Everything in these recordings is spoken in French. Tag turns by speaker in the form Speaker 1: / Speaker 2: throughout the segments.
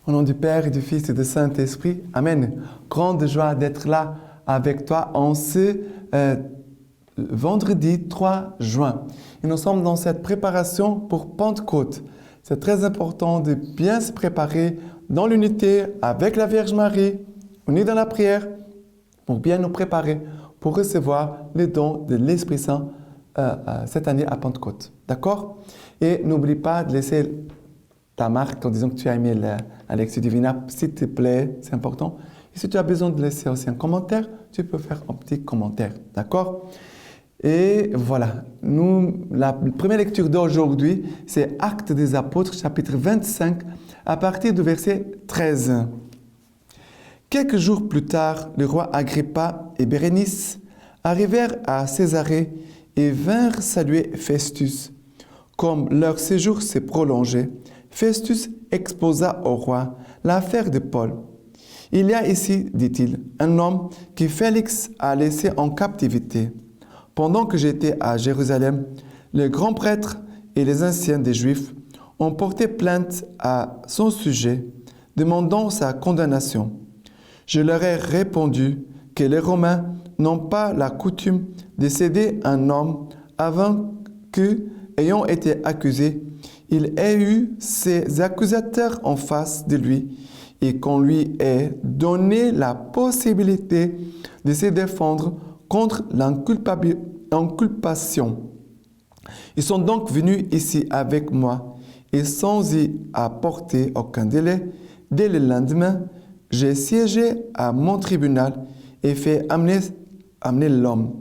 Speaker 1: Au nom du Père et du Fils et du Saint-Esprit, Amen. Grande joie d'être là avec toi en ce vendredi 3 juin. Et nous sommes dans cette préparation pour Pentecôte. C'est très important de bien se préparer dans l'unité avec la Vierge Marie, unis dans la prière, pour bien nous préparer pour recevoir les dons de l'Esprit Saint cette année à Pentecôte. D'accord? Et n'oublie pas de laisser ta marque en disant que tu as aimé la lecture divina, s'il te plaît, c'est important. Et si tu as besoin de laisser aussi un commentaire, tu peux faire un petit commentaire. D'accord? Et voilà, la première lecture d'aujourd'hui, c'est Actes des Apôtres, chapitre 25, à partir du verset 13. Quelques jours plus tard, le roi Agrippa et Bérénice arrivèrent à Césarée et vinrent saluer Festus. Comme leur séjour s'est prolongé, Festus exposa au roi l'affaire de Paul. « Il y a ici, dit-il, un homme que Félix a laissé en captivité. Pendant que j'étais à Jérusalem, les grands prêtres et les anciens des Juifs ont porté plainte à son sujet, demandant sa condamnation. Je leur ai répondu que les Romains n'ont pas la coutume de céder un homme avant que, ayant été accusé, il ait eu ses accusateurs en face de lui et qu'on lui ait donné la possibilité de se défendre contre l'inculpation. Ils sont donc venus ici avec moi et sans y apporter aucun délai, dès le lendemain, j'ai siégé à mon tribunal et fait amener l'homme.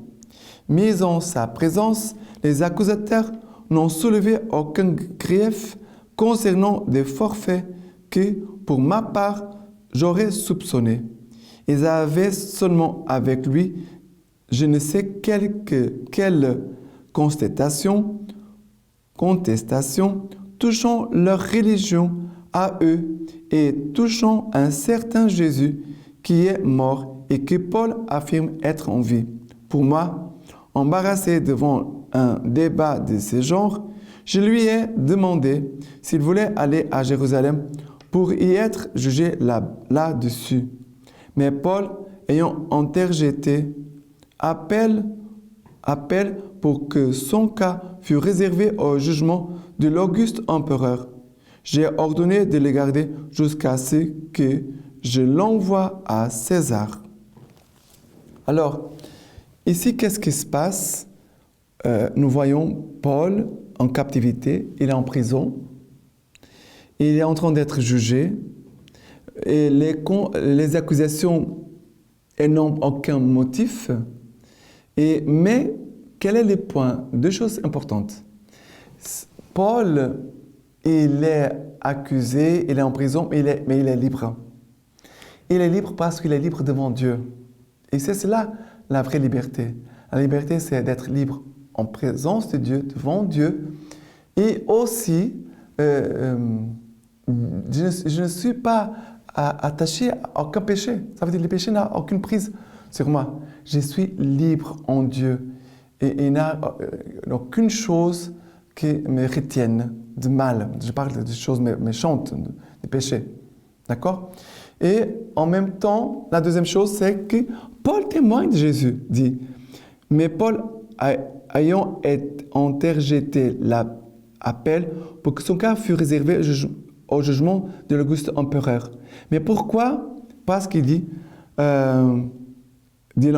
Speaker 1: Mis en sa présence, les accusateurs n'ont soulevé aucun grief concernant des forfaits que, pour ma part, j'aurais soupçonnés. Ils avaient seulement avec lui je ne sais quelle contestation touchant leur religion à eux et touchant un certain Jésus qui est mort et que Paul affirme être en vie. Pour moi, embarrassé devant un débat de ce genre, je lui ai demandé s'il voulait aller à Jérusalem pour y être jugé là-dessus. Mais Paul, ayant interjeté, appel pour que son cas fût réservé au jugement de l'auguste empereur. J'ai ordonné de le garder jusqu'à ce que je l'envoie à César. Alors, ici, qu'est-ce qui se passe? Nous voyons Paul en captivité, il est en prison, il est en train d'être jugé, et les accusations n'ont aucun motif. Mais quel est le point? Deux choses importantes. Paul, il est accusé, il est en prison, mais il est libre. Il est libre parce qu'il est libre devant Dieu. Et c'est cela la vraie liberté. La liberté, c'est d'être libre en présence de Dieu, devant Dieu. Et aussi, je ne suis pas attaché à aucun péché. Ça veut dire que le péché n'a aucune prise sur moi. Je suis libre en Dieu et il n'y a aucune chose qui me retienne de mal. Je parle de choses méchantes, de péché. D'accord? Et en même temps, la deuxième chose, c'est que Paul témoigne de Jésus, dit. Mais Paul, ayant interjeté l'appel pour que son cas fût réservé au jugement de l'auguste empereur. Mais pourquoi? Parce qu'il dit... dit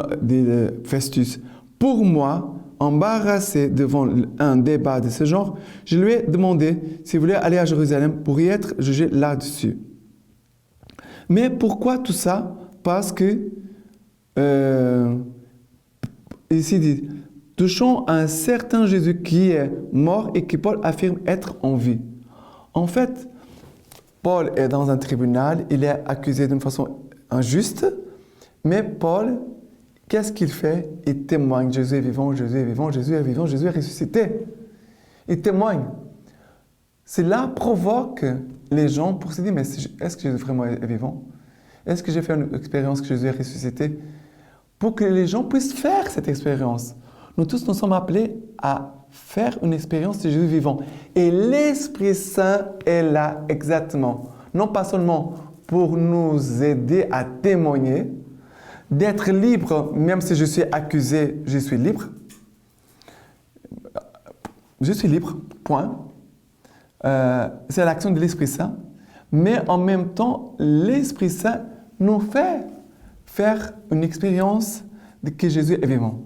Speaker 1: Festus, pour moi, embarrassé devant un débat de ce genre, je lui ai demandé s'il voulait aller à Jérusalem pour y être jugé là-dessus. Mais pourquoi tout ça? Parce que, ici dit, touchant un certain Jésus qui est mort et que Paul affirme être en vie. En fait, Paul est dans un tribunal, il est accusé d'une façon injuste, mais Paul, qu'est-ce qu'il fait? Il témoigne. Jésus est vivant, Jésus est vivant, Jésus est vivant, Jésus est ressuscité. Il témoigne. Cela provoque les gens pour se dire, mais est-ce que Jésus vraiment est vivant? Est-ce que j'ai fait une expérience que Jésus est ressuscité? Pour que les gens puissent faire cette expérience. Nous tous, nous sommes appelés à faire une expérience de Jésus vivant. Et l'Esprit Saint est là exactement. non pas seulement pour nous aider à témoigner, d'être libre, même si je suis accusé, je suis libre. Je suis libre, point. C'est l'action de l'Esprit Saint. Mais en même temps, l'Esprit Saint nous fait faire une expérience que Jésus est vivant.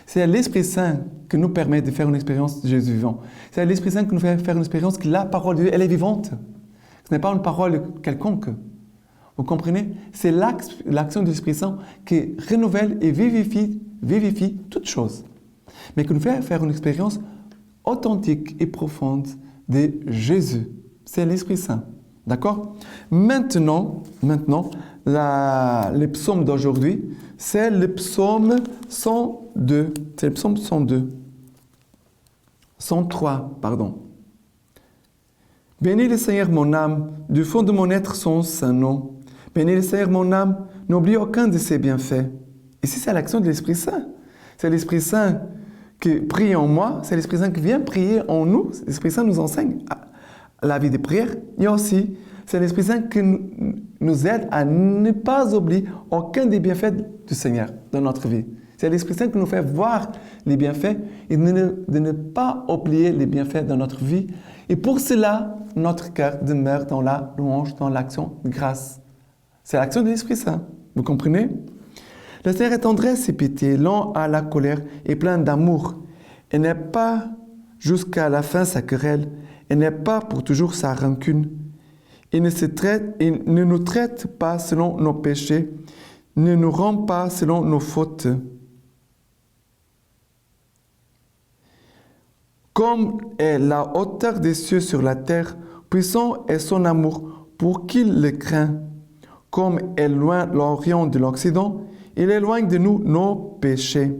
Speaker 1: C'est l'Esprit Saint qui nous permet de faire une expérience de Jésus vivant. C'est l'Esprit Saint qui nous fait faire une expérience que la parole de Dieu, elle est vivante. Ce n'est pas une parole quelconque. Vous comprenez? C'est l'action de l'Esprit Saint qui renouvelle et vivifie toutes choses. Mais qui nous fait faire une expérience authentique et profonde de Jésus. C'est l'Esprit Saint. D'accord? Maintenant, le psaume d'aujourd'hui, c'est le psaume 102. C'est le psaume 102. 103, pardon. Bénis le Seigneur mon âme, du fond de mon être son saint nom. Bénis le Seigneur mon âme, n'oublie aucun de ses bienfaits. Ici, c'est l'action de l'Esprit Saint. C'est l'Esprit Saint qui prie en moi, c'est l'Esprit Saint qui vient prier en nous. L'Esprit Saint nous enseigne la vie de prière. Et aussi, c'est l'Esprit Saint qui nous aide à ne pas oublier aucun des bienfaits du Seigneur dans notre vie. C'est l'Esprit Saint qui nous fait voir les bienfaits et de ne pas oublier les bienfaits dans notre vie. Et pour cela, notre cœur demeure dans la louange, dans l'action de grâce. C'est l'action de l'Esprit Saint. Vous comprenez? Le Seigneur est tendresse et pitié, lent à la colère et plein d'amour. Il n'est pas jusqu'à la fin sa querelle, il n'est pas pour toujours sa rancune. Il ne nous traite pas selon nos péchés, ne nous rend pas selon nos fautes. Comme est la hauteur des cieux sur la terre, puissant est son amour pour qui le craint. Comme est loin l'Orient de l'Occident, il éloigne de nous nos péchés.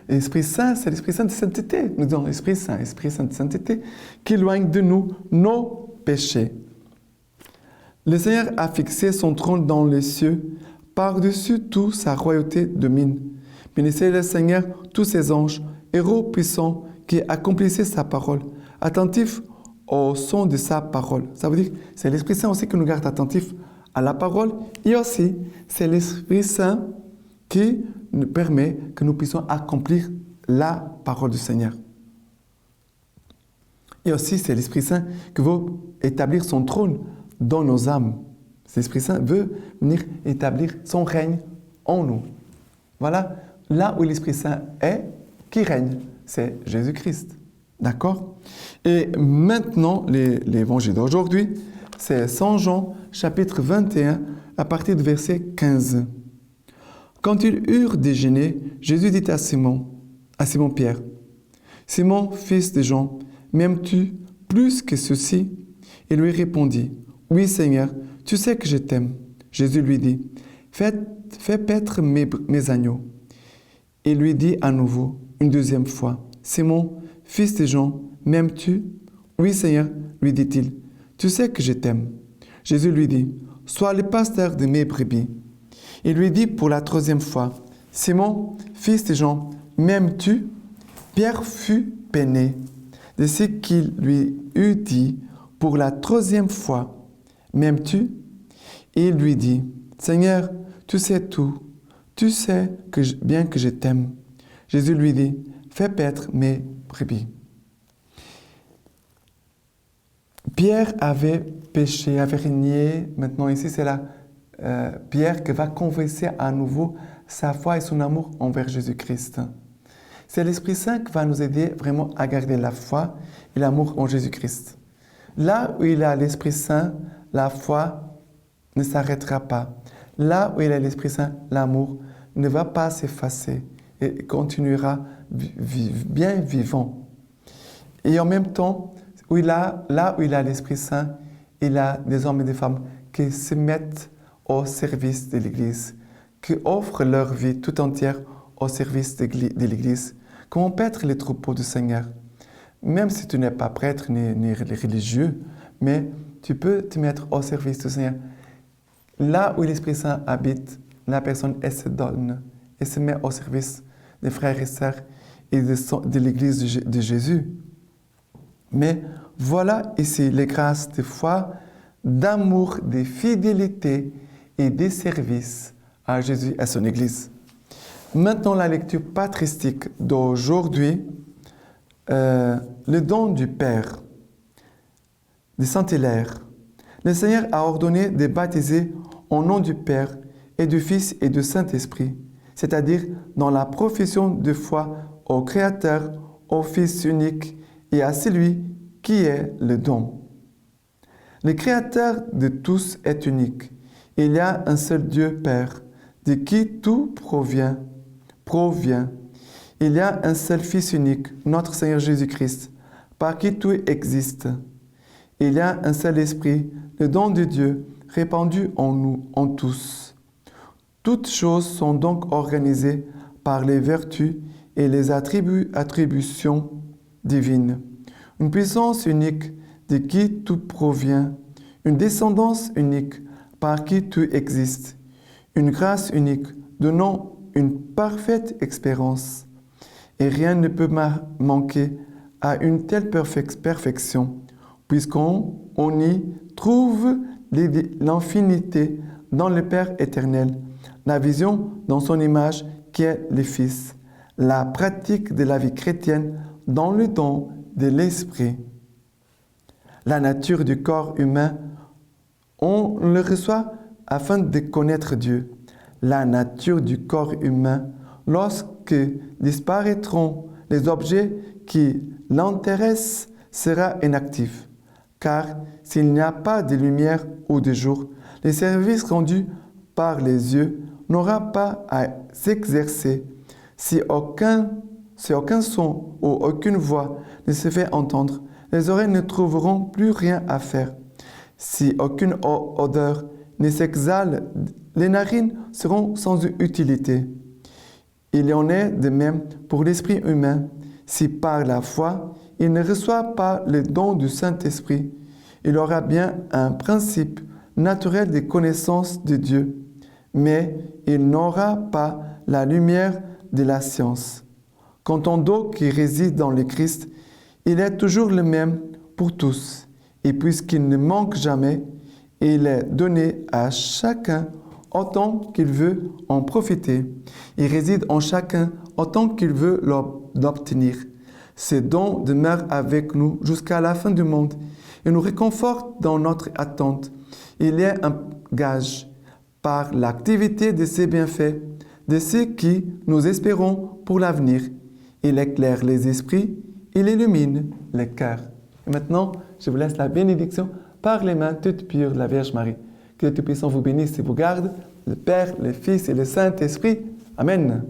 Speaker 1: L'Esprit Saint, c'est l'Esprit Saint de sainteté. Nous disons Esprit Saint de sainteté, qui éloigne de nous nos péchés. Le Seigneur a fixé son trône dans les cieux, par-dessus tout sa royauté domine. Bénissez le Seigneur, tous ses anges, héros puissants qui accomplissaient sa parole, attentifs au son de sa parole. Ça veut dire que c'est l'Esprit Saint aussi qui nous garde attentifs à la parole, et aussi c'est l'Esprit Saint qui nous permet que nous puissions accomplir la parole du Seigneur. Et aussi c'est l'Esprit Saint qui veut établir son trône dans nos âmes. L'Esprit Saint veut venir établir son règne en nous. Voilà, là où l'Esprit Saint est, qui règne, c'est Jésus-Christ. D'accord? Et maintenant, l'évangile d'aujourd'hui, c'est Saint Jean, chapitre 21, à partir du verset 15. Quand ils eurent déjeuné, Jésus dit à Simon-Pierre, « Simon, fils de Jean, m'aimes-tu plus que ceci ?» Il lui répondit, « Oui, Seigneur, tu sais que je t'aime. » Jésus lui dit, « Fais paître mes agneaux. » Il lui dit à nouveau, une deuxième fois, « Simon, fils de Jean, m'aimes-tu » ? « Oui, Seigneur, lui dit-il, tu sais que je t'aime. » Jésus lui dit, « Sois le pasteur de mes brebis. » Il lui dit pour la troisième fois, « Simon, fils de Jean, m'aimes-tu » ? Pierre fut peiné de ce qu'il lui eut dit pour la troisième fois, « M'aimes-tu » ? Et il lui dit, « Seigneur, tu sais tout, tu sais bien que je t'aime. » Jésus lui dit, « Fais paître mes brebis. » Pierre avait péché, avait renié. Maintenant ici, c'est Pierre qui va confesser à nouveau sa foi et son amour envers Jésus-Christ. C'est l'Esprit Saint qui va nous aider vraiment à garder la foi et l'amour en Jésus-Christ. Là où il a l'Esprit Saint, la foi ne s'arrêtera pas. Là où il a l'Esprit Saint, l'amour ne va pas s'effacer et continuera bien vivant. Et en même temps, là où il a l'Esprit Saint, il a des hommes et des femmes qui se mettent au service de l'Église, qui offrent leur vie tout entière au service de l'Église, qui vont paître les troupeaux du Seigneur. Même si tu n'es pas prêtre ni religieux, mais tu peux te mettre au service du Seigneur. Là où l'Esprit Saint habite, la personne, elle se donne, elle se met au service des frères et sœurs et de l'Église de Jésus. Mais voilà ici les grâces de foi, d'amour, de fidélité et de service à Jésus et à son Église. Maintenant, la lecture patristique d'aujourd'hui, le don du Père, de Saint-Hilaire. Le Seigneur a ordonné de baptiser au nom du Père et du Fils et du Saint-Esprit, c'est-à-dire dans la profession de foi au Créateur, au Fils unique et à celui qui est le don. Le Créateur de tous est unique. Il y a un seul Dieu Père, de qui tout provient. Il y a un seul Fils unique, notre Seigneur Jésus-Christ, par qui tout existe. Il y a un seul Esprit, le don de Dieu, répandu en nous, en tous. Toutes choses sont donc organisées par les vertus et les attributions divines. Une puissance unique de qui tout provient, une descendance unique par qui tout existe, une grâce unique donnant une parfaite expérience. Et rien ne peut manquer à une telle perfection, puisqu'on y trouve l'infinité dans le Père éternel, la vision dans son image qui est le Fils, la pratique de la vie chrétienne dans le don de l'Esprit. La nature du corps humain, on le reçoit afin de connaître Dieu. La nature du corps humain, lorsque disparaîtront les objets qui l'intéressent, sera inactive. Car s'il n'y a pas de lumière ou de jour, le service rendu par les yeux n'aura pas à s'exercer. Si aucun son ou aucune voix ne se fait entendre, les oreilles ne trouveront plus rien à faire. Si aucune odeur ne s'exhale, les narines seront sans utilité. Il en est de même pour l'esprit humain. Si par la foi, il ne reçoit pas le don du Saint-Esprit, il aura bien un principe naturel de connaissance de Dieu, mais il n'aura pas la lumière de la science. Quant au don qui réside dans le Christ, il est toujours le même pour tous, et puisqu'il ne manque jamais, il est donné à chacun autant qu'il veut en profiter. Il réside en chacun autant qu'il veut l'obtenir. Ce don demeure avec nous jusqu'à la fin du monde et nous réconforte dans notre attente. Il est un gage par l'activité de ses bienfaits, de ce qui nous espérons pour l'avenir. Il éclaire les esprits, il illumine les cœurs. Et maintenant, je vous laisse la bénédiction par les mains toutes pures de la Vierge Marie. Que le Tout-Puissant vous bénisse et vous garde, le Père, le Fils et le Saint-Esprit. Amen.